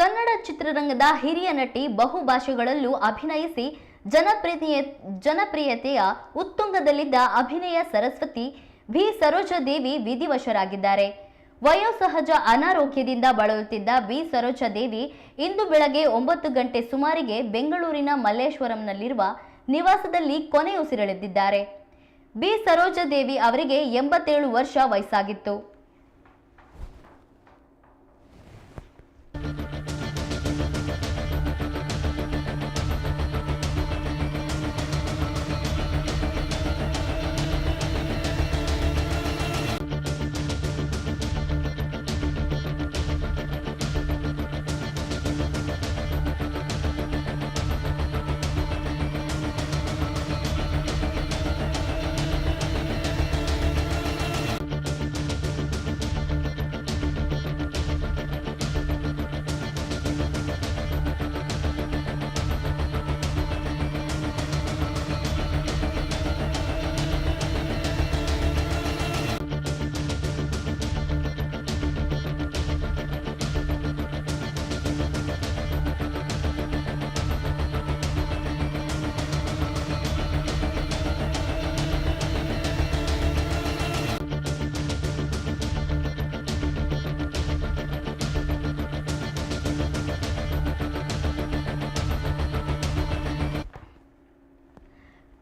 ಕನ್ನಡ ಚಿತ್ರರಂಗದ ಹಿರಿಯ ನಟಿ ಬಹುಭಾಷೆಗಳಲ್ಲೂ ಅಭಿನಯಿಸಿ ಜನಪ್ರಿಯತೆಯ ಉತ್ತುಂಗದಲ್ಲಿದ್ದ ಅಭಿನಯ ಸರಸ್ವತಿ ಬಿ ಸರೋಜಾದೇವಿ ವಿಧಿವಶರಾಗಿದ್ದಾರೆ. ವಯೋಸಹಜ ಅನಾರೋಗ್ಯದಿಂದ ಬಳಲುತ್ತಿದ್ದ ಬಿ ಸರೋಜಾದೇವಿ ಇಂದು ಬೆಳಗ್ಗೆ 9 ಗಂಟೆ ಸುಮಾರಿಗೆ ಬೆಂಗಳೂರಿನ ಮಲ್ಲೇಶ್ವರಂನಲ್ಲಿರುವ ನಿವಾಸದಲ್ಲಿ ಕೊನೆಯುಸಿರೆಳೆದಿದ್ದಾರೆ. ಬಿ ಸರೋಜಾದೇವಿ ಅವರಿಗೆ 87 ವರ್ಷ ವಯಸ್ಸಾಗಿತ್ತು.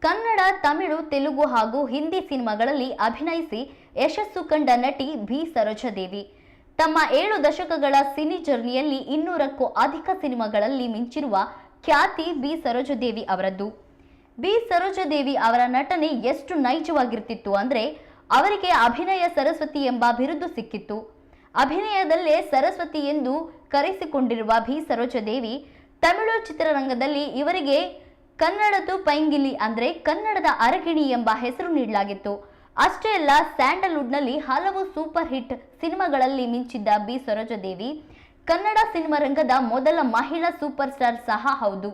ಕನ್ನಡ, ತಮಿಳು, ತೆಲುಗು ಹಾಗೂ ಹಿಂದಿ ಸಿನಿಮಾಗಳಲ್ಲಿ ಅಭಿನಯಿಸಿ ಯಶಸ್ಸು ಕಂಡ ನಟಿ ಬಿ ಸರೋಜಾದೇವಿ ತಮ್ಮ 7 ದಶಕಗಳ ಸಿನಿ ಜರ್ನಿಯಲ್ಲಿ 200ಕ್ಕೂ ಅಧಿಕ ಸಿನಿಮಾಗಳಲ್ಲಿ ಮಿಂಚಿರುವ ಖ್ಯಾತಿ ಬಿ ಸರೋಜಾದೇವಿ ಅವರದ್ದು. ಬಿ ಸರೋಜಾದೇವಿ ಅವರ ನಟನೆ ಎಷ್ಟು ನೈಜವಾಗಿರ್ತಿತ್ತು ಅಂದ್ರೆ ಅವರಿಗೆ ಅಭಿನಯ ಸರಸ್ವತಿ ಎಂಬ ಬಿರುದು ಸಿಕ್ಕಿತ್ತು. ಅಭಿನಯದಲ್ಲೇ ಸರಸ್ವತಿ ಎಂದು ಕರೆಸಿಕೊಂಡಿರುವ ಬಿ ಸರೋಜಾದೇವಿ ತಮಿಳು ಚಿತ್ರರಂಗದಲ್ಲಿ ಇವರಿಗೆ ಕನ್ನಡದ ಪೈಂಗಿಲಿ ಅಂದ್ರೆ ಕನ್ನಡದ ಅರಗಿಣಿ ಎಂಬ ಹೆಸರು ನೀಡಲಾಗಿತ್ತು. ಅಷ್ಟೇ ಅಲ್ಲ, ಸ್ಯಾಂಡಲ್ವುಡ್ನಲ್ಲಿ ಹಲವು ಸೂಪರ್ ಹಿಟ್ ಸಿನಿಮಾಗಳಲ್ಲಿ ಮಿಂಚಿದ್ದ ಬಿ ಸರೋಜಾದೇವಿ ಕನ್ನಡ ಸಿನಿಮಾ ರಂಗದ ಮೊದಲ ಮಹಿಳಾ ಸೂಪರ್ ಸ್ಟಾರ್ ಸಹ ಹೌದು.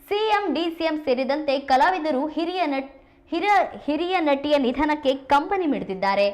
ಸಿಎಂ, ಡಿಸಿಎಂ ಸೇರಿದಂತೆ ಕಲಾವಿದರು ಹಿರಿಯ ನಟಿಯ ನಿಧನಕ್ಕೆ ಕಂಬನಿ ಮಿಡಿದಿದ್ದಾರೆ.